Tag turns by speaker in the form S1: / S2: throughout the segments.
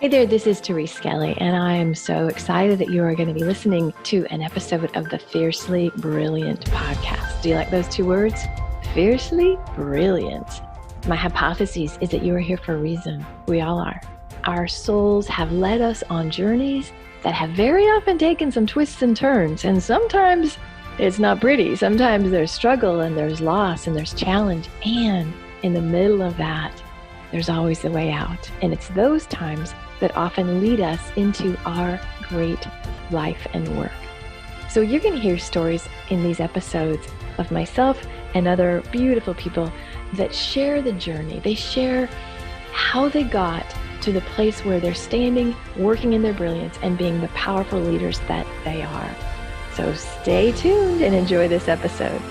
S1: Hey there, this is Therese Skelly, and I am so excited that you are going to be listening to an episode of the Fiercely Brilliant podcast. Do you like those two words? Fiercely Brilliant. My hypothesis is that you are here for a reason. We all are. Our souls have led us on journeys that have very often taken some twists and turns, and sometimes it's not pretty. Sometimes there's struggle and there's loss and there's challenge, and in the middle of that, there's always a way out. And it's those times that often lead us into our great life and work. So you're going to hear stories in these episodes of myself and other beautiful people that share the journey. They share how they got to the place where they're standing, working in their brilliance, and being the powerful leaders that they are. So stay tuned and enjoy this episode.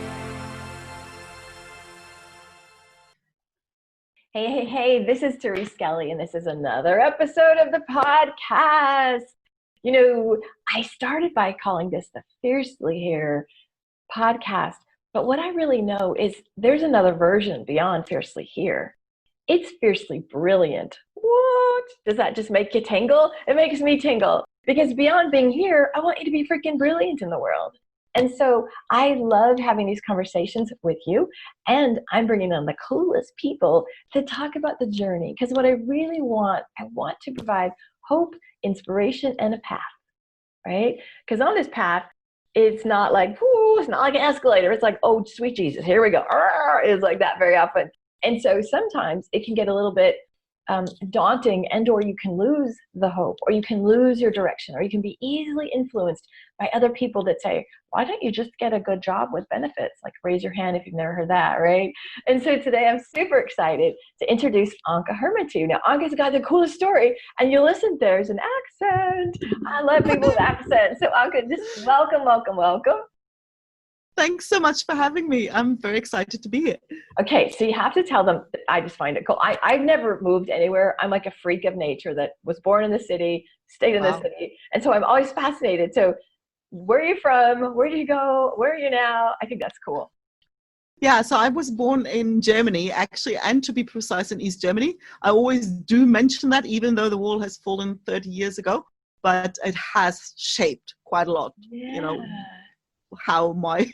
S1: Hey, this is Therese Skelly, and this is another episode of the podcast. You know, I started by calling this the Fiercely Here podcast, but what I really know is there's another version beyond Fiercely Here. It's Fiercely Brilliant. What? Does that just make you tingle? It makes me tingle, because beyond being here, I want you to be freaking brilliant in the world. And so I love having these conversations with you, and I'm bringing on the coolest people to talk about the journey, because what I really want, I want to provide hope, inspiration, and a path, right? Because on this path, it's not like, whoo, it's not like an escalator. It's like, oh, sweet Jesus, here we go. It's like that very often. And so sometimes it can get a little bit daunting, and or you can lose the hope, or you can lose your direction, or you can be easily influenced by other people that say, why don't you just get a good job with benefits? Like, raise your hand if you've never heard that, right? And so today I'm super excited to introduce Anke Herrmann to you. Now, Anke's got the coolest story, and you listen, there's an accent. I love people with accents. So Anke, just welcome.
S2: Thanks so much for having me. I'm very excited to be here.
S1: Okay, so you have to tell them that I just find it cool. I've never moved anywhere. I'm like a freak of nature that was born in the city, stayed in the city. And so I'm always fascinated. So where are you from? Where do you go? Where are you now? I think that's cool.
S2: Yeah, so I was born in Germany, actually, and to be precise, in East Germany. I always do mention that, even though the wall has fallen 30 years ago, but it has shaped quite a lot, you know, how my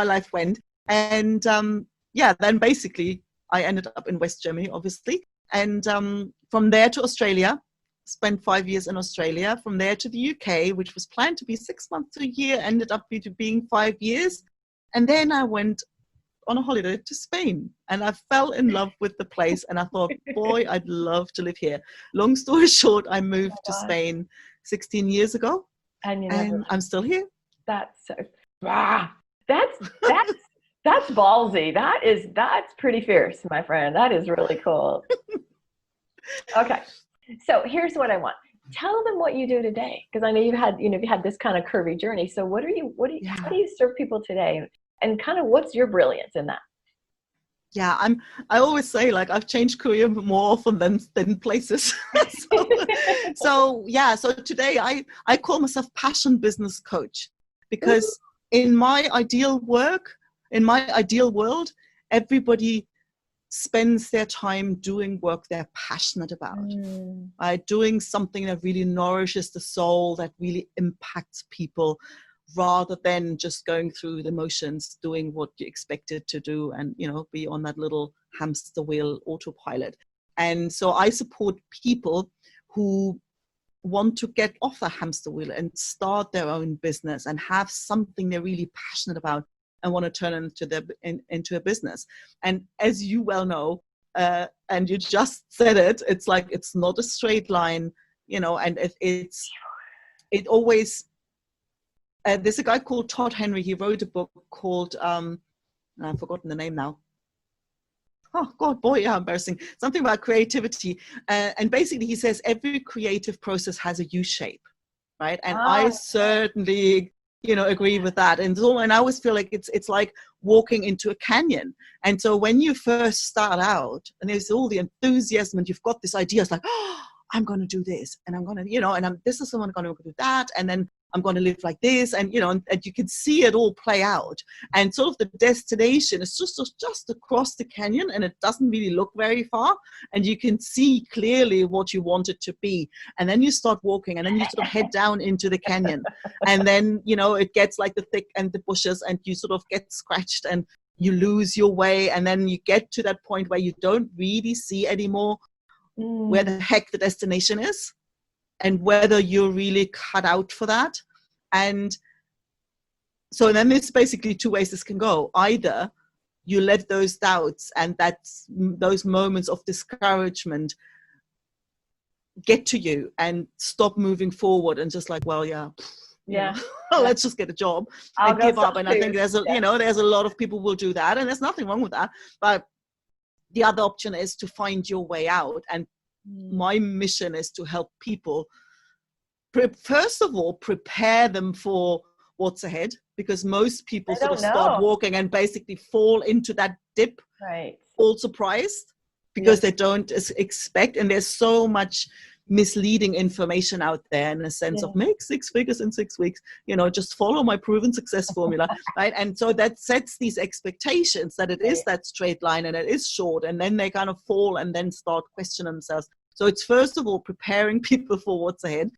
S2: life went. And then basically I ended up in West Germany, obviously, and from there to Australia. Spent 5 years in Australia. From there to the UK, which was planned to be 6 months to a year, ended up being 5 years. And then I went on a holiday to Spain, and I fell in love with the place, and I thought, boy, I'd love to live here. Long story short, I moved to Spain 16 years ago, and I'm still here.
S1: That's so, that's ballsy. That's pretty fierce, my friend. That is really cool. Okay. So here's what I want. Tell them what you do today, because I know you've had this kind of curvy journey. So what do you serve people today, and kind of what's your brilliance in that?
S2: Yeah, I always say, like, I've changed career more often than places. so today I call myself passion business coach, because in my ideal world, everybody spends their time doing work they're passionate about, doing something that really nourishes the soul, that really impacts people, rather than just going through the motions, doing what you expected to do, and, you know, be on that little hamster wheel autopilot. And so I support people who want to get off the hamster wheel and start their own business and have something they're really passionate about and want to turn into a business. And as you well know, and you just said it, it's like, it's not a straight line, you know, and it always, there's a guy called Todd Henry. He wrote a book called, I've forgotten the name now. Oh God, boy, how embarrassing. Something about creativity. And basically he says every creative process has a U-shape, right? And I certainly, you know, agree with that. And I always feel like it's like walking into a canyon. And so when you first start out and there's all the enthusiasm and you've got this idea, it's like, oh, I'm going to do this, and I'm going to, this is someone going to do that, and then I'm going to live like this, and and you can see it all play out. And sort of the destination is just across the canyon, and it doesn't really look very far, and you can see clearly what you want it to be. And then you start walking, and then you sort of head down into the canyon, and then it gets like the thick and the bushes, and you sort of get scratched, and you lose your way, and then you get to that point where you don't really see anymore where the heck the destination is, and whether you're really cut out for that. And so then there's basically two ways this can go. Either you let those doubts and those moments of discouragement get to you and stop moving forward, and just like, well, let's just get a job and give up. And I think there's there's a lot of people will do that, and there's nothing wrong with that. But the other option is to find your way out. And my mission is to help people, first of all, prepare them for what's ahead, because most people sort of start walking and basically fall into that dip,
S1: right?
S2: All surprised because they don't expect, and there's so much misleading information out there in a sense of make 6 figures in 6 weeks, just follow my proven success formula, right? And so that sets these expectations that it is that straight line and it is short, and then they kind of fall and then start questioning themselves. So it's first of all preparing people for what's ahead,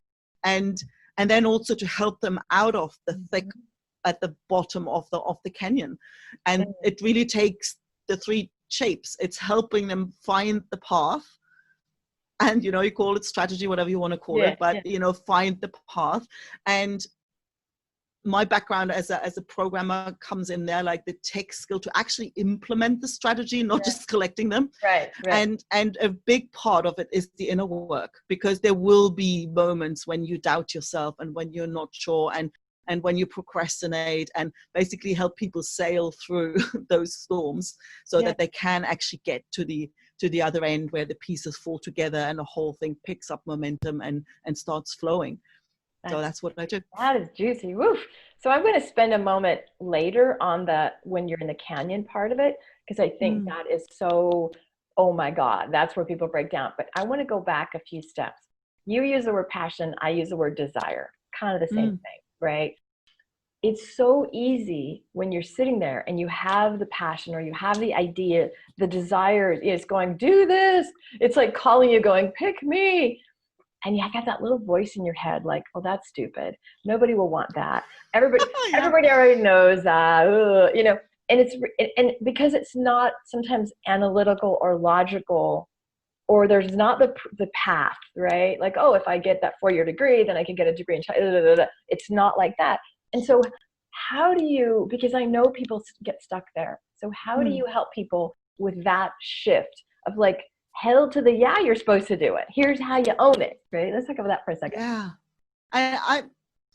S2: and then also to help them out of the thick at the bottom of the canyon. And it really takes the three shapes. It's helping them find the path, and you call it strategy, whatever you want to call it, but find the path. And my background as a programmer comes in there, like the tech skill to actually implement the strategy, not just collecting them.
S1: Right.
S2: And a big part of it is the inner work, because there will be moments when you doubt yourself and when you're not sure, and when you procrastinate, and basically help people sail through those storms so that they can actually get to the other end where the pieces fall together and the whole thing picks up momentum and starts flowing. So that's what I do.
S1: That is juicy. Woof. So I'm going to spend a moment later on when you're in the canyon part of it, because I think that is so, oh my God, that's where people break down. But I want to go back a few steps. You use the word passion, I use the word desire, kind of the same thing, right? It's so easy when you're sitting there and you have the passion, or you have the idea, the desire is going, do this. It's like calling you going, pick me. And you got that little voice in your head like, oh, that's stupid. Nobody will want that. Everybody already knows that, and because it's not sometimes analytical or logical, or there's not the path, right? Like, oh, if I get that 4-year degree, then I can get a degree in China. It's not like that. And so how do you, because I know people get stuck there. So how do you help people with that shift of like, hell to the you're supposed to do it. Here's how you own it, right? Let's talk about that for a second.
S2: Yeah. I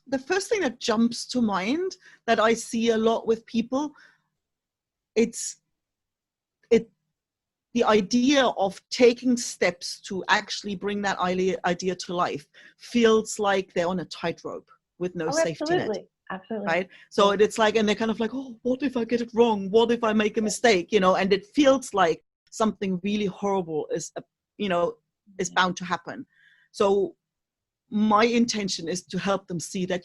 S2: the first thing that jumps to mind that I see a lot with people, it's the idea of taking steps to actually bring that idea to life feels like they're on a tightrope with no safety net.
S1: Absolutely.
S2: Right? So it's like, and they're kind of like, oh, what if I get it wrong? What if I make a mistake? And it feels like something really horrible is bound to happen. So my intention is to help them see that,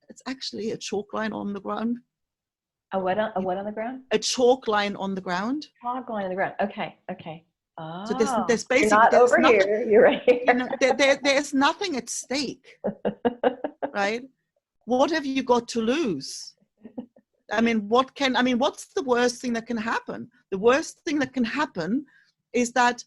S2: it's actually a chalk line on the ground.
S1: A what on the ground?
S2: A chalk line on the ground.
S1: Chalk line on the ground. Okay. Oh,
S2: so there's basically,
S1: you're not over
S2: nothing,
S1: here. You're right.
S2: There's nothing at stake, right? What have you got to lose? What's the worst thing that can happen? The worst thing that can happen is that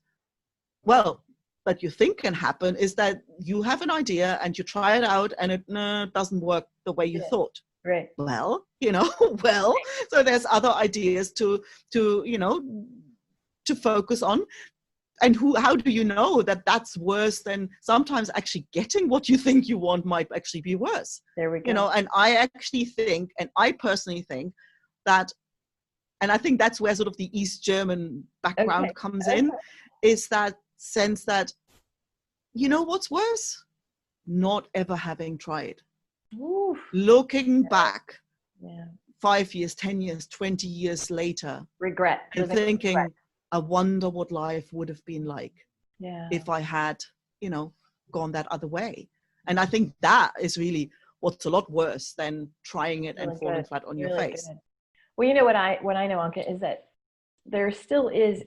S2: you think can happen is that you have an idea and you try it out and it doesn't work the way you thought.
S1: Right.
S2: Well, so there's other ideas to focus on. And how do you know that that's worse than sometimes actually getting what you think you want might actually be worse?
S1: There we go.
S2: And I actually think, and I personally think that, and I think that's where sort of the East German background comes in, is that sense that, what's worse? Not ever having tried.
S1: Oof.
S2: Looking back 5 years, 10 years, 20 years later.
S1: Regret.
S2: And thinking, I wonder what life would have been like if I had you know, gone that other way. And I think that is really what's a lot worse than trying it and falling flat on your face.
S1: Good. Well, you know what I know, Anke, is that there still is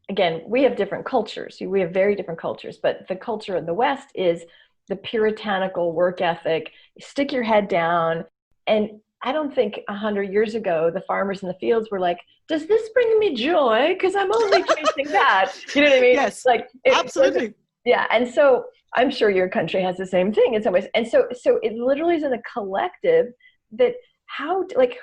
S1: again, we have different cultures. We have very different cultures, but the culture in the West is the puritanical work ethic, stick your head down. And I don't think 100 years ago, the farmers in the fields were like, does this bring me joy? Because I'm only chasing that. You know what I mean?
S2: Yes, like absolutely.
S1: Yeah. And so I'm sure your country has the same thing in some ways. And so it literally is in a collective that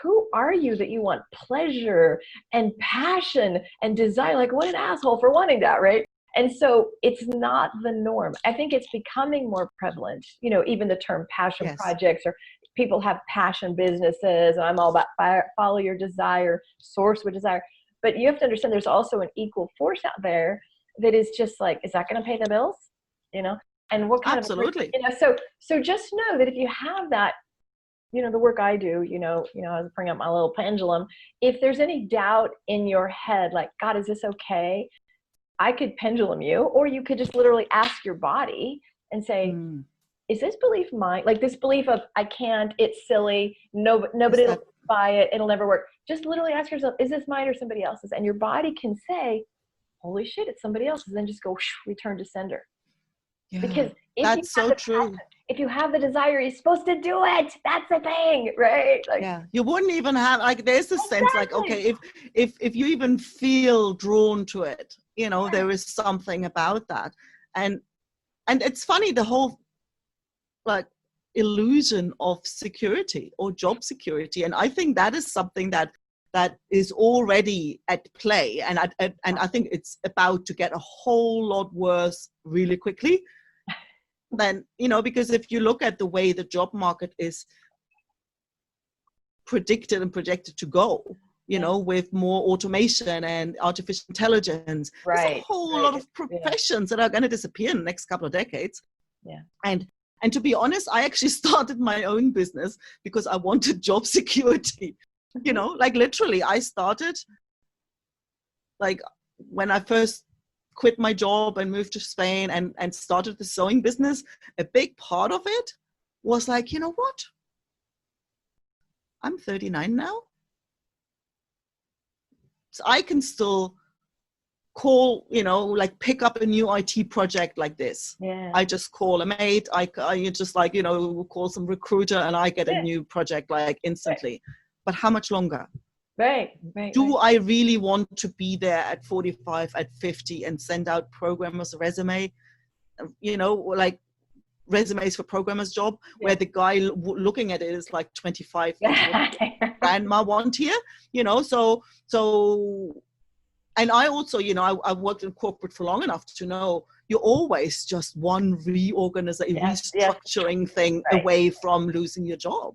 S1: who are you that you want pleasure and passion and desire? Like, what an asshole for wanting that, right? And so it's not the norm. I think it's becoming more prevalent, you know, even the term passion projects, or people have passion businesses, and I'm all about follow your desire, source with desire. But you have to understand there's also an equal force out there that is just like, is that going to pay the bills? You know? And what kind
S2: Absolutely.
S1: of, you know, so just know that if you have that, you know, the work I do, you know, I was bringing up my little pendulum. If there's any doubt in your head, like, God, is this okay? I could pendulum you, or you could just literally ask your body and say, is this belief mine? Like this belief of I can't, it's silly, nobody will buy it, it'll never work. Just literally ask yourself, is this mine or somebody else's? And your body can say, holy shit, it's somebody else's. Then just go return to sender.
S2: Yeah,
S1: because
S2: that's so true.
S1: If you have the desire, you're supposed to do it. That's the thing, right? Like,
S2: yeah, you wouldn't even have, like, there's this sense like, okay, if you even feel drawn to it, you know, there is something about that. And it's funny, the whole like illusion of security or job security. And I think that is something that is already at play. And I think it's about to get a whole lot worse really quickly. Then, you know, because if you look at the way the job market is predicted and projected to go, you know, with more automation and artificial intelligence, there's a whole lot of professions that are going to disappear in the next couple of decades.
S1: Yeah.
S2: And to be honest, I actually started my own business because I wanted job security. You know, like literally, I started, like, when I first quit my job and moved to Spain and started the sewing business, a big part of it was like, you know what? I'm 39 now. So I can still call, you know, like pick up a new IT project like this.
S1: Yeah.
S2: I just call a mate. I just, like, you know, call some recruiter and I get a new project like instantly. But how much longer?
S1: Right.
S2: Do I really want to be there at 45, at 50 and send out programmers a resume? You know, like resumes for programmers job where the guy looking at it is like 25. Grandma want here, you know, so, and I also, you know, I worked in corporate for long enough to know you're always just one restructuring thing away from losing your job.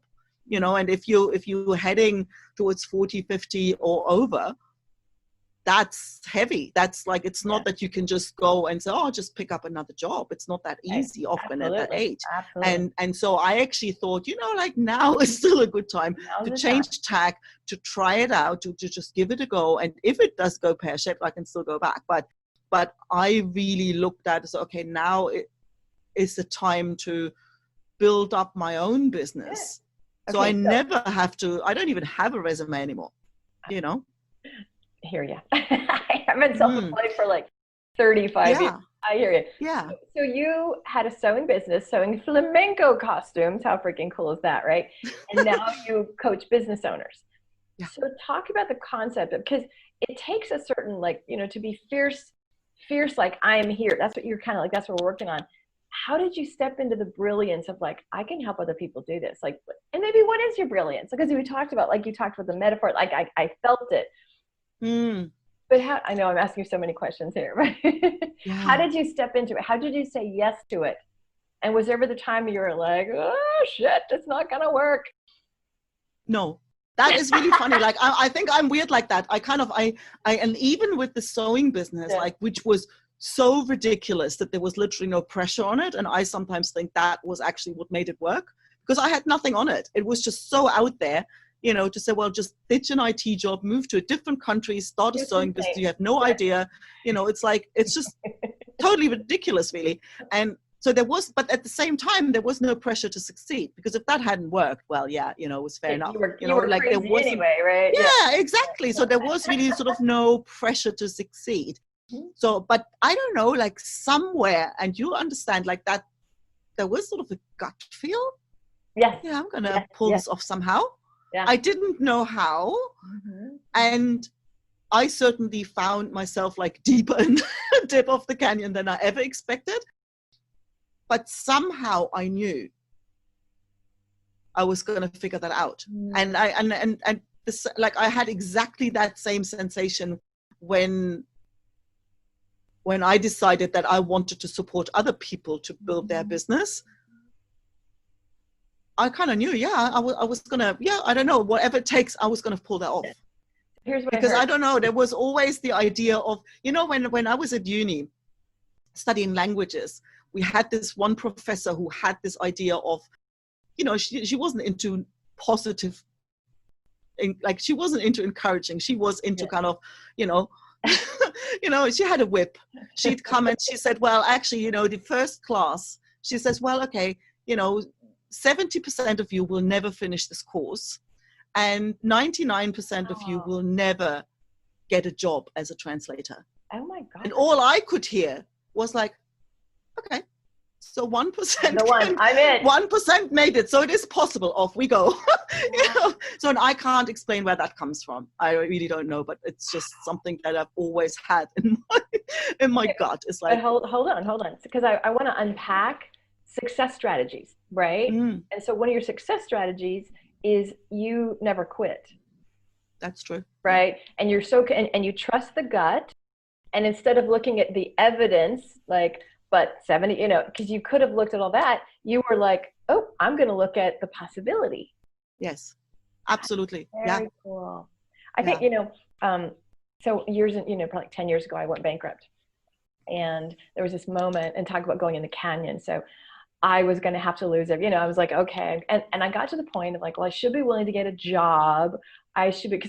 S2: You know, and if you're heading towards 40, 50 or over, that's heavy. That's like, it's not that you can just go and say, oh, I'll just pick up another job. It's not that easy often at that age. And so I actually thought, you know, like now is still a good time to change tack, to try it out, to just give it a go. And if it does go pear-shaped, I can still go back. But I really looked at it as, okay, now it is the time to build up my own business. So I never have to, I don't even have a resume anymore, you know?
S1: Hear you. I've been self-employed for like 35 years. I hear you.
S2: Yeah.
S1: So you had a sewing business, sewing flamenco costumes. How freaking cool is that, right? And now you coach business owners. Yeah. So talk about the concept of, because it takes a certain, like, you know, to be fierce, like I am here. That's what you're kind of like, that's what we're working on. How did you step into the brilliance of like, I can help other people do this? Like, and maybe what is your brilliance? Because we talked about, like, you talked about the metaphor, like I felt it. But how, I know I'm asking you so many questions here, but how did you step into it? How did you say yes to it? And was there ever the time you were like, oh shit, it's not going to work?
S2: No, that is really funny. Like, I think I'm weird like that. And even with the sewing business, like, which was so ridiculous that there was literally no pressure on it. And I sometimes think that was actually what made it work, because I had nothing on it. It was just so out there you know, to say, well, just ditch an IT job, move to a different country, start a sewing business. You have no idea. You know, it's like, it's just totally ridiculous, really. And so there was, but at the same time, there was no pressure to succeed, because if that hadn't worked, well, yeah, you know, it was fair enough.
S1: You know, like there wasn't anyway, right?
S2: Yeah, exactly. So there was really sort of no pressure to succeed. So, but I don't know, like somewhere, and you understand, like that, there was sort of a gut feel.
S1: Yes.
S2: Yeah, I'm going to pull this off somehow.
S1: Yeah.
S2: I didn't know how. And I certainly found myself like deeper in the dip of the canyon than I ever expected. But somehow I knew I was going to figure that out. And this, like, I had exactly that same sensation when I decided that I wanted to support other people to build their business. I kind of knew, I was going to, I don't know, whatever it takes, I was going to pull that off.
S1: Here's what
S2: because I don't know, there was always the idea of, you know, when I was at uni studying languages, we had this one professor who had this idea of, you know, she wasn't into positive, like she wasn't into encouraging. She was into kind of, you know, you know, she had a whip. She'd come and she said, well, actually, you know, the first class, she says, well, okay, you know, 70% of you will never finish this course, and 99% of you will never get a job as a translator.
S1: Oh my God.
S2: And all I could hear was like, okay, so 1%,
S1: the one, I'm in.
S2: 1% made it. So it is possible. Off we go. You know? So, and I can't explain where that comes from. I really don't know, but it's just something that I've always had in my gut. It's like,
S1: hold on. Because I want to unpack success strategies, right? And so one of your success strategies is you never quit.
S2: That's true.
S1: Right? And you're and you trust the gut. And instead of looking at the evidence, like, but 70, you know, because you could have looked at all that, you were like, oh, I'm going to look at the possibility.
S2: Yes, absolutely.
S1: Very cool. I think, you know, so years, you know, probably 10 years ago, I went bankrupt. And there was this moment, and talk about going in the canyon. So I was going to have to lose it. You know, I was like, okay. And I got to the point of like, well, I should be willing to get a job. I should be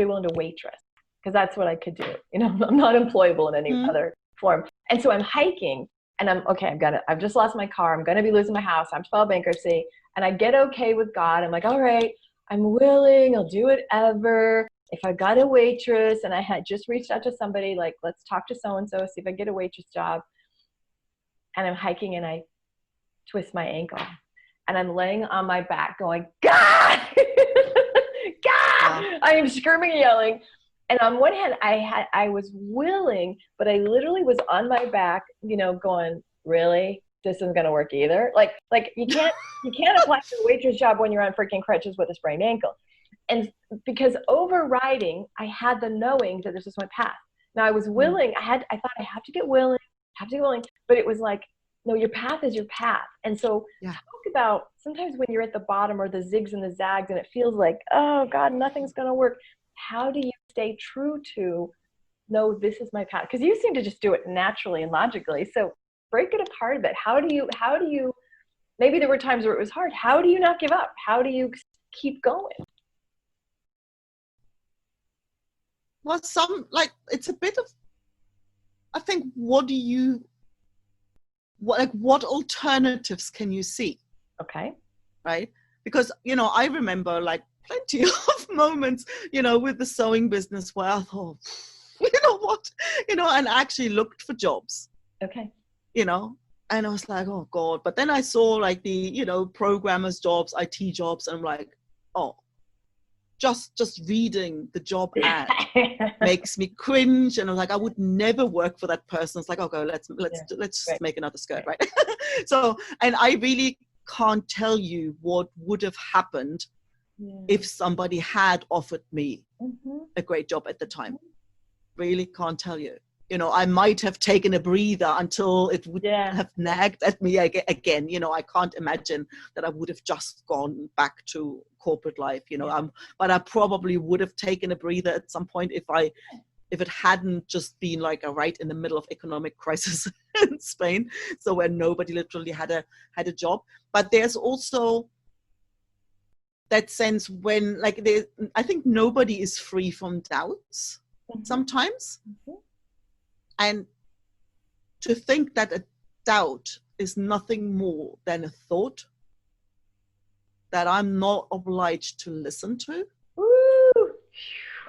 S1: willing to waitress, because that's what I could do. You know, I'm not employable in any other form. And so I'm hiking, and I've just lost my car. I'm going to be losing my house. I have to file bankruptcy. And I get okay with God. I'm like, all right, I'm willing. I'll do whatever. If I got a waitress, and I had just reached out to somebody, like, let's talk to so-and-so, see if I get a waitress job. And I'm hiking, and I twist my ankle, and I'm laying on my back going, God, God, I am screaming and yelling. And on one hand, I was willing, but I literally was on my back, you know, going, really? This isn't going to work either. Like you can't apply for a waitress job when you're on freaking crutches with a sprained ankle. And because overriding, I had the knowing that this was my path. Now I was willing. I thought I have to get willing, but it was like, no, your path is your path. And so talk about sometimes when you're at the bottom, or the zigs and the zags, and it feels like, oh God, nothing's going to work. How do you stay true to, no, this is my path? Because you seem to just do it naturally and logically. So break it apart a bit. How do you, maybe there were times where it was hard. How do you not give up? How do you keep going?
S2: Well, it's a bit of, I think, what alternatives can you see?
S1: Okay.
S2: Right? Because, you know, I remember like plenty of moments, you know, with the sewing business where I thought, you know what, you know, and actually looked for jobs.
S1: Okay.
S2: You know, and I was like, oh God. But then I saw like the, you know, programmers jobs, IT jobs, and I'm like, oh, just reading the job ad makes me cringe. And I'm like, I would never work for that person. It's like, okay, let's just make another skirt, right? So, and I really can't tell you what would have happened if somebody had offered me a great job at the time. Really can't tell you. You know, I might have taken a breather until it would have nagged at me again. You know, I can't imagine that I would have just gone back to corporate life, you know, but I probably would have taken a breather at some point if it hadn't just been like right in the middle of economic crisis in Spain. So where nobody literally had a job. But there's also, that sense when, like, I think nobody is free from doubts sometimes. And to think that a doubt is nothing more than a thought that I'm not obliged to listen to.
S1: Woo!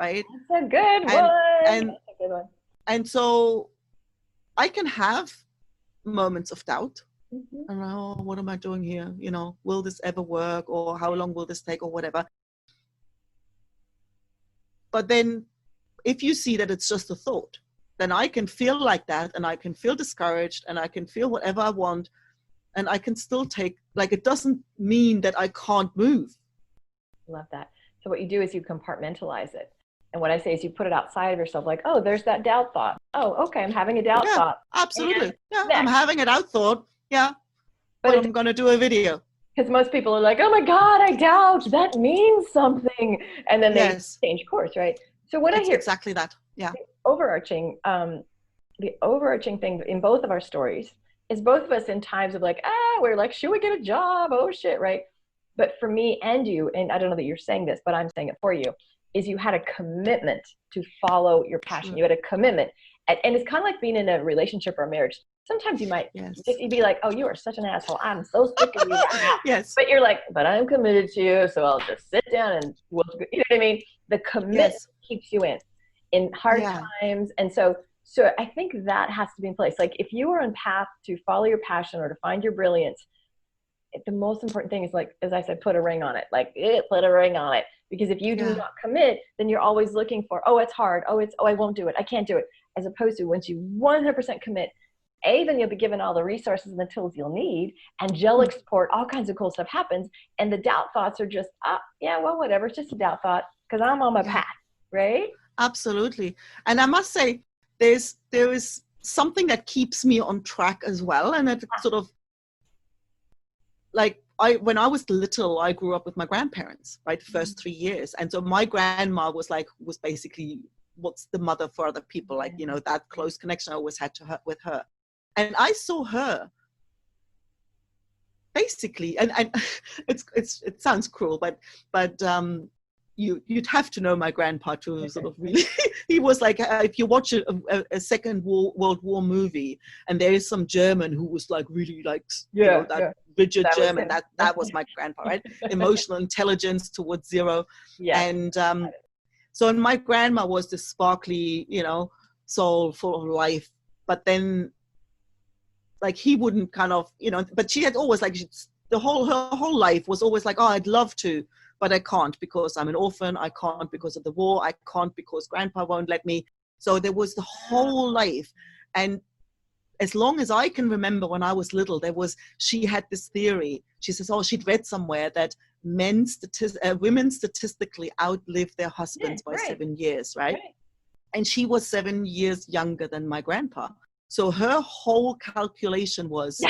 S2: Right?
S1: That's a good one. That's a good one.
S2: And so I can have moments of doubt. And oh, what am I doing here? You know, will this ever work? Or how long will this take? Or whatever. But then if you see that it's just a thought, then I can feel like that, and I can feel discouraged, and I can feel whatever I want, and I can still take, like, it doesn't mean that I can't move.
S1: Love that. So what you do is you compartmentalize it. And what I say is you put it outside of yourself, like, oh, there's that doubt thought. Oh, okay, I'm having a doubt thought.
S2: Absolutely. I'm having a doubt thought. Yeah.
S1: But
S2: I'm going to do a video.
S1: Because most people are like, oh my God, I doubt. That means something. And then they change course, right? So what I hear.
S2: Exactly that. Yeah.
S1: The overarching thing in both of our stories is both of us in times of like, we're like, should we get a job? Oh shit, right? But for me and you, and I don't know that you're saying this, but I'm saying it for you, is you had a commitment to follow your passion. You had a commitment. And it's kind of like being in a relationship or a marriage. Sometimes you might just be like, oh, you are such an asshole. I'm so sick of you.
S2: Yes.
S1: But you're like, but I'm committed to you, so I'll just sit down and you know what I mean? The commitment keeps you in hard times. And so I think that has to be in place. Like if you are on path to follow your passion or to find your brilliance, the most important thing is, like, as I said, put a ring on it. Like, put a ring on it. Because if you do not commit, then you're always looking for, oh, it's hard. Oh, I won't do it. I can't do it. As opposed to once you 100% commit, then you'll be given all the resources and the tools you'll need. Angelic support, all kinds of cool stuff happens. And the doubt thoughts are just, well, whatever. It's just a doubt thought because I'm on my path, right?
S2: Absolutely. And I must say, there is something that keeps me on track as well. And it sort of, like, when I was little, I grew up with my grandparents, right? The first 3 years. And so my grandma was basically what's the mother for other people, like, you know, that close connection I always had with her. And I saw her basically, and it sounds cruel, but you'd have to know my grandpa to sort of really, he was like, if you watch a Second World War movie and there is some German who was like really like, rigid German, that was my grandpa, right? Emotional intelligence towards zero. Yeah. And so my grandma was this sparkly, you know, soul full of life, but then like he wouldn't kind of, you know, but she had always like, her whole life was always like, oh, I'd love to, but I can't because I'm an orphan. I can't because of the war. I can't because grandpa won't let me. So there was the whole life. And as long as I can remember when I was little, she had this theory. She says, she'd read somewhere that women statistically outlive their husbands by 7 years, right? And she was 7 years younger than my grandpa. So her whole calculation was,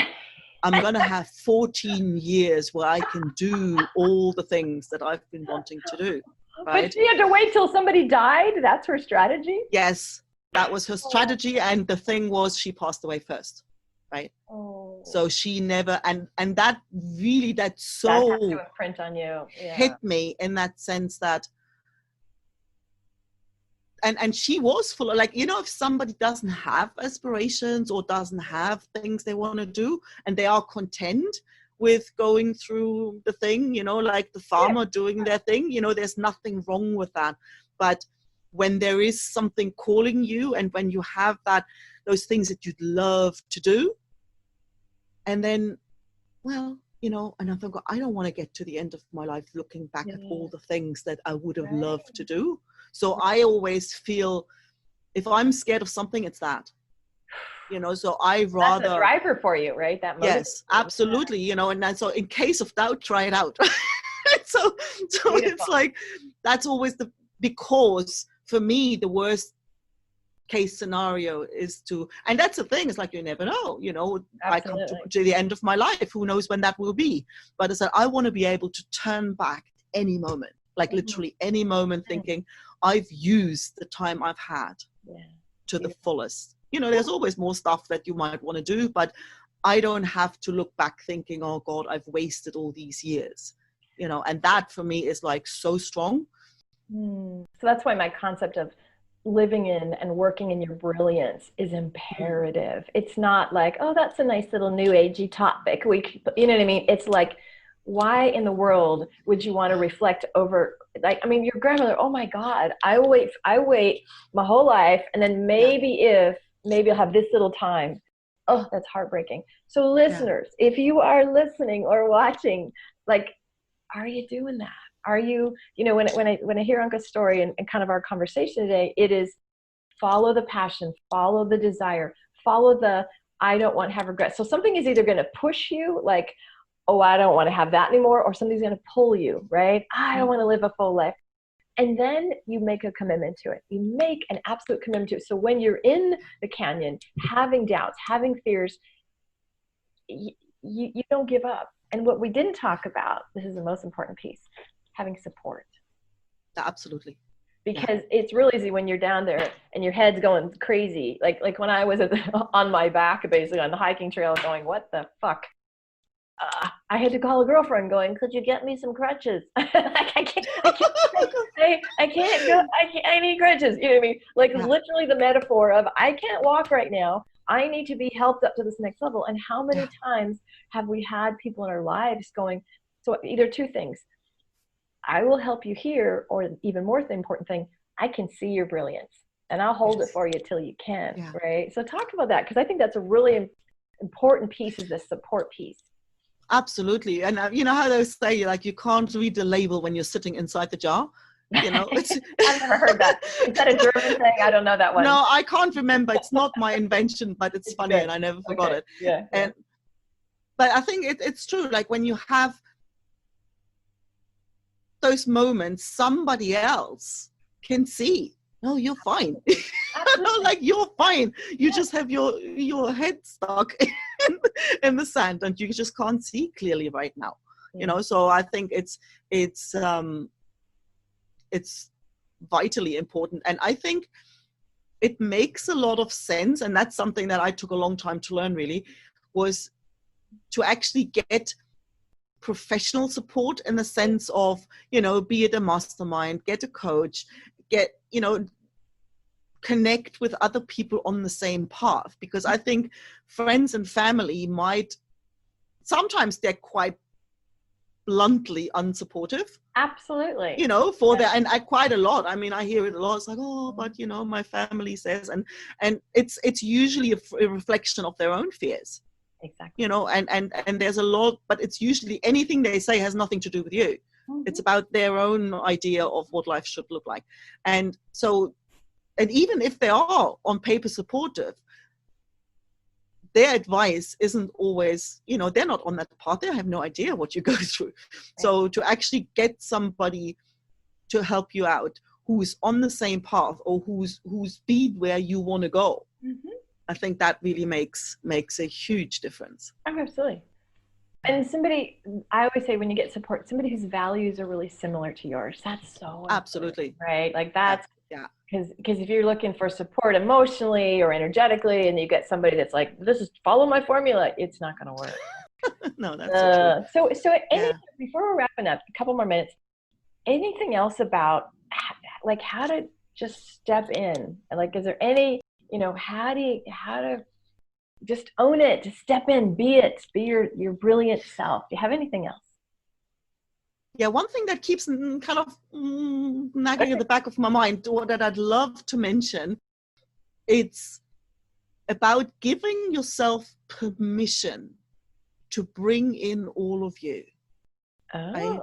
S2: I'm going to have 14 years where I can do all the things that I've been wanting to do. Right?
S1: But she had to wait till somebody died? That's her strategy?
S2: Yes, that was her strategy. And the thing was, she passed away first, right? Oh. So she never, and that really, that so
S1: has to imprint on you. Yeah.
S2: Hit me in that sense that, and she was full of, like, you know, if somebody doesn't have aspirations or doesn't have things they want to do and they are content with going through the thing, you know, like the farmer doing their thing, you know, there's nothing wrong with that. But when there is something calling you and when you have those things that you'd love to do, and then, well, you know, and I think, I don't want to get to the end of my life looking back at all the things that I would have loved to do. So I always feel if I'm scared of something, it's that, you know, so I rather.
S1: That's a driver for you, right? That
S2: yes, absolutely. You know, and so in case of doubt, try it out. so it's like, that's always because for me, the worst case scenario is and that's the thing, it's like, you never know, you know. Absolutely. I come to the end of my life, who knows when that will be, but it's like, I want to be able to turn back any moment, like literally any moment, thinking I've used the time I've had to the fullest. You know, there's always more stuff that you might want to do, but I don't have to look back thinking, oh God, I've wasted all these years, and that for me is like so strong.
S1: So that's why my concept of living in and working in your brilliance is imperative. It's not like, oh, that's a nice little new agey topic. You know what I mean? It's like, why in the world would you want to reflect over, like, I mean, your grandmother, oh my God, I wait my whole life. And then maybe I'll have this little time. Oh, that's heartbreaking. So listeners, if you are listening or watching, like, are you doing that? Are you, when I hear Anke's story and kind of our conversation today, it is follow the passion, follow the desire, follow the, I don't want to have regrets. So something is either going to push you like, oh, I don't want to have that anymore, or something's going to pull you, right? I don't want to live a full life. And then you make a commitment to it. You make an absolute commitment to it. So when you're in the canyon, having doubts, having fears, you don't give up. And what we didn't talk about, this is the most important piece, having support.
S2: Absolutely.
S1: Because it's really easy when you're down there and your head's going crazy. Like when I was on my back, basically on the hiking trail going, what the fuck? I had to call a girlfriend going, could you get me some crutches? I can't go. I need crutches. You know what I mean? Like literally the metaphor of I can't walk right now. I need to be helped up to this next level. And how many times have we had people in our lives going, so either two things, I will help you here, or even more the important thing, I can see your brilliance and I'll hold it for you till you can, right? So talk about that, because I think that's a really important piece, is the support piece.
S2: Absolutely. And you know how they say, like, you can't read the label when you're sitting inside the jar? It's
S1: I've never heard that. Is that a German thing? I don't know that one.
S2: No, I can't remember. It's not my invention, but it's funny and I never forgot it.
S1: Yeah.
S2: But I think it's true. Like when you have those moments, somebody else can see, no, you're fine. Like you're fine. You just have your head stuck in the sand and you just can't see clearly right now. So I think it's vitally important. And I think it makes a lot of sense. And that's something that I took a long time to learn, really, was to actually get professional support in the sense of, be it a mastermind, get a coach, connect with other people on the same path. Because I think friends and family sometimes they're quite bluntly unsupportive.
S1: Absolutely.
S2: That, and I quite a lot. I mean, I hear it a lot. It's like, oh, but my family says, and it's usually a reflection of their own fears.
S1: Exactly.
S2: And there's a lot, but it's usually anything they say has nothing to do with you. It's about their own idea of what life should look like. And so, and even if they are on paper supportive, their advice isn't always, they're not on that path. They have no idea what you go through. Right. So to actually get somebody to help you out who's on the same path, or who's been where you want to go, I think that really makes a huge difference.
S1: Oh, absolutely. And somebody, I always say, when you get support, somebody whose values are really similar to yours, that's so
S2: absolutely
S1: right. Like that's because if you're looking for support emotionally or energetically, and you get somebody that's like, this is follow my formula, it's not going to work.
S2: No, that's so true.
S1: So before we're wrapping up, a couple more minutes, anything else about like how to just step in? Like, is there any, how to just own it, to step in, be your brilliant self? Do you have anything else?
S2: Yeah, one thing that keeps kind of nagging at the back of my mind, or that I'd love to mention, it's about giving yourself permission to bring in all of you.
S1: Oh.
S2: Right?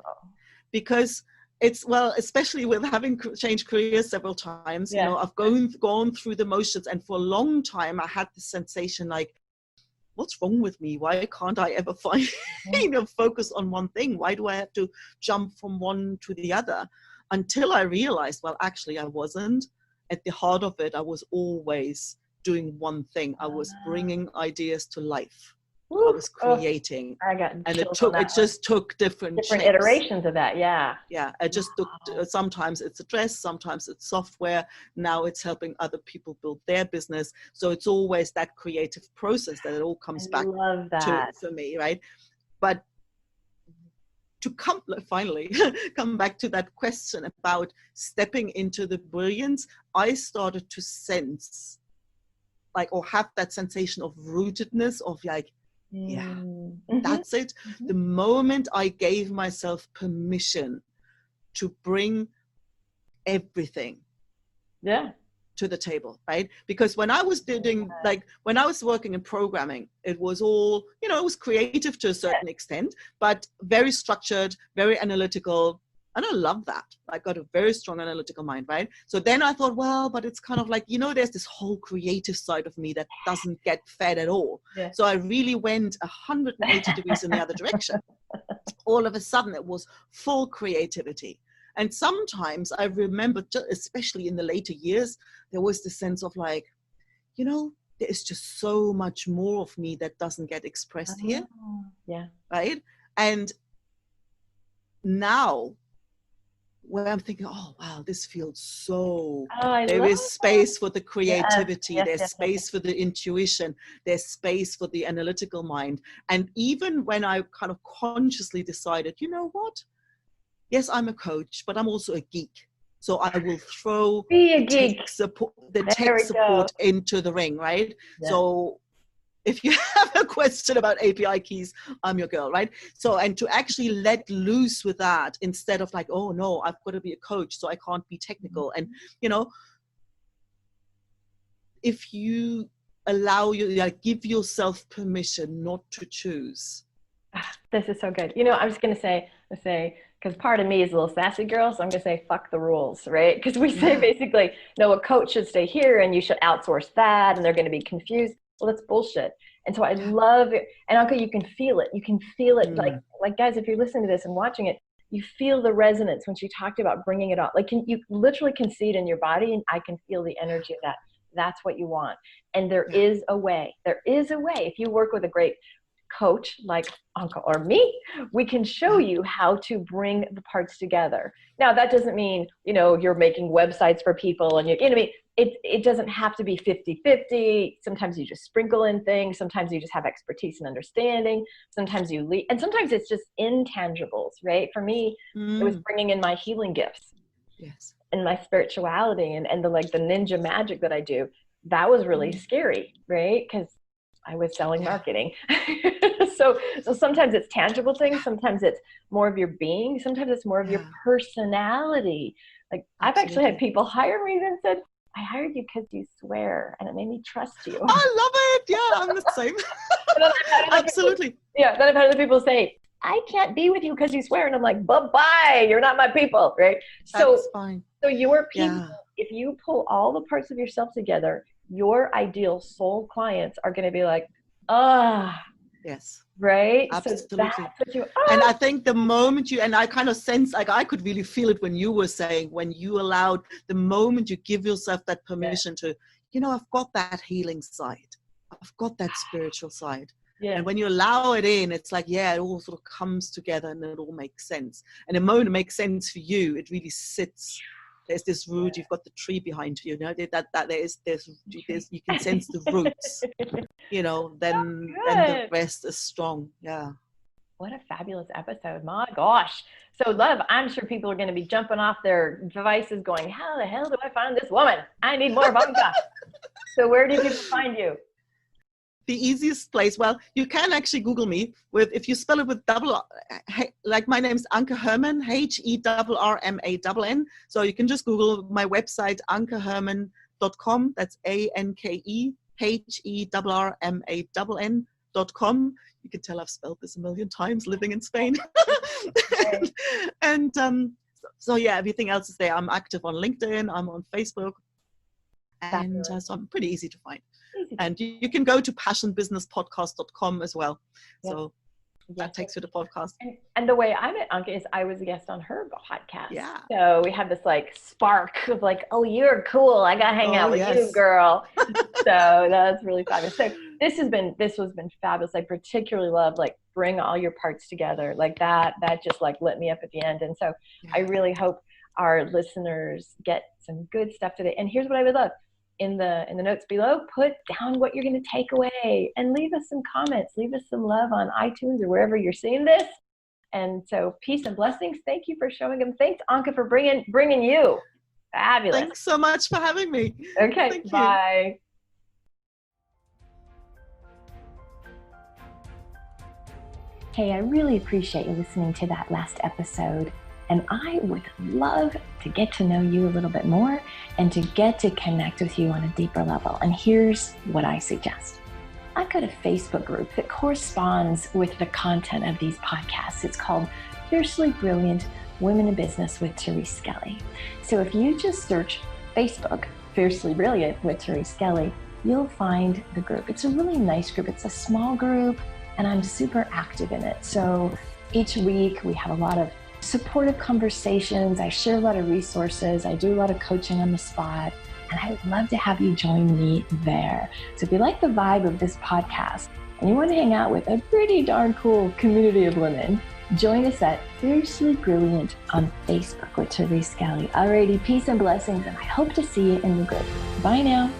S2: Because especially with having changed careers several times, I've gone through the motions, and for a long time I had this sensation like, what's wrong with me? Why can't I ever find, focus on one thing? Why do I have to jump from one to the other? Until I realized, well, actually I wasn't. At the heart of it, I was always doing one thing. I was bringing ideas to life. I was creating, and it just took different shapes.
S1: Iterations of that. Yeah.
S2: It just took, sometimes it's a dress, sometimes it's software. Now it's helping other people build their business. So it's always that creative process that it all comes back to for me, right? But finally come back to that question about stepping into the brilliance, I started to sense like, or have that sensation of rootedness of like, yeah, that's it. The moment I gave myself permission to bring everything to the table, right? Because when I was doing, like, when I was working in programming, it was all, you know, it was creative to a certain extent, but very structured, very analytical. And I love that. I got a very strong analytical mind, right? So then I thought, well, but it's kind of like, you know, there's this whole creative side of me that doesn't get fed at all. Yeah. So I really went 180 degrees in the other direction. All of a sudden, it was full creativity. And sometimes I remember, especially in the later years, there was this sense of like, you know, there is just so much more of me that doesn't get expressed here.
S1: Yeah.
S2: Right. And now, where I'm thinking, oh, wow, this feels so, there is space for the creativity, there's space for the intuition, there's space for the analytical mind. And even when I kind of consciously decided, you know what? Yes, I'm a coach, but I'm also a geek. So I will throw the tech support into the ring, right? Yeah. So if you have a question about API keys, I'm your girl, right? So, and to actually let loose with that instead of like, oh no, I've got to be a coach, so I can't be technical. And, you know, if you allow like, give yourself permission not to choose.
S1: This is so good. You know, I'm just going to say, because part of me is a little sassy girl, so I'm going to say, fuck the rules, right? Because we say basically, no, a coach should stay here and you should outsource that, and they're going to be confused. Well, that's bullshit. And so I love it. And Anke, you can feel it. You can feel it. Like guys, if you're listening to this and watching it, you feel the resonance when she talked about bringing it on. Like you literally can see it in your body, and I can feel the energy of that. That's what you want. And there is a way. There is a way. If you work with a great coach like Anke or me, we can show you how to bring the parts together. Now, that doesn't mean, you know, you're making websites for people and you know what I mean? It doesn't have to be 50-50. Sometimes you just sprinkle in things. Sometimes you just have expertise and understanding. Sometimes you lead, and sometimes it's just intangibles, right? For me, it was bringing in my healing gifts, and my spirituality, and the like the ninja magic that I do. That was really scary, right? Because I was selling marketing. so sometimes it's tangible things. Sometimes it's more of your being. Sometimes it's more of your personality. Like I've actually had people hire me and said, I hired you because you swear and it made me trust you.
S2: I love it. Yeah, I'm the same. Absolutely.
S1: Then I've had other people say, I can't be with you because you swear. And I'm like, bye-bye, you're not my people, right?
S2: That's fine.
S1: So your people, if you pull all the parts of yourself together, your ideal soul clients are going to be like,
S2: yes,
S1: right?
S2: Absolutely.
S1: So that's what you,
S2: and I think the moment you, and I kind of sense, like I could really feel it when you were saying, when you allowed, the moment you give yourself that permission to, you know, I've got that healing side, I've got that spiritual side. And when you allow it in, it's like, it all sort of comes together and it all makes sense. And the moment it makes sense for you, it really sits. There's this root, you've got the tree behind you, you know, that there's you can sense the roots, you know, then the rest is strong. Yeah.
S1: What a fabulous episode. My gosh. So love, I'm sure people are going to be jumping off their devices going, how the hell do I find this woman? I need more of Anke. So where do people find you?
S2: The easiest place, well, you can actually Google me with, if you spell it with like my name's Anke Herrmann, HERRMANN. So you can just Google my website, ankeherrmann.com. That's ANKEHERRMANN.com. You can tell I've spelled this a million times living in Spain. and so everything else is there. I'm active on LinkedIn, I'm on Facebook. And so I'm pretty easy to find. And you can go to passionbusinesspodcast.com as well. So that takes you to podcast.
S1: And the way I met Anke is I was a guest on her podcast. Yeah. So we had this like spark of like, oh, you're cool. I got to hang out with you, girl. So that's really fabulous. So this has been fabulous. I particularly love like bring all your parts together like that. That just like lit me up at the end. And so I really hope our listeners get some good stuff today. And here's what I would love. In the notes below, put down what you're going to take away and leave us some comments, leave us some love on iTunes or wherever you're seeing this. And so peace and blessings. Thank you for showing them. Thanks, Anke, for bringing you. Fabulous.
S2: Thanks so much for having me.
S1: Okay,
S2: Thank you.
S1: bye. Hey, I really appreciate you listening to that last episode. And I would love to get to know you a little bit more and to get to connect with you on a deeper level. And here's what I suggest. I've got a Facebook group that corresponds with the content of these podcasts. It's called Fiercely Brilliant Women in Business with Therese Skelly. So if you just search Facebook, Fiercely Brilliant with Therese Skelly, you'll find the group. It's a really nice group. It's a small group and I'm super active in it. So each week we have a lot of supportive conversations. I share a lot of resources. I do a lot of coaching on the spot. And I would love to have you join me there. So if you like the vibe of this podcast and you want to hang out with a pretty darn cool community of women, join us at Fiercely Brilliant on Facebook with Therese Skelly. Alrighty, peace and blessings, and I hope to see you in the group. Bye now.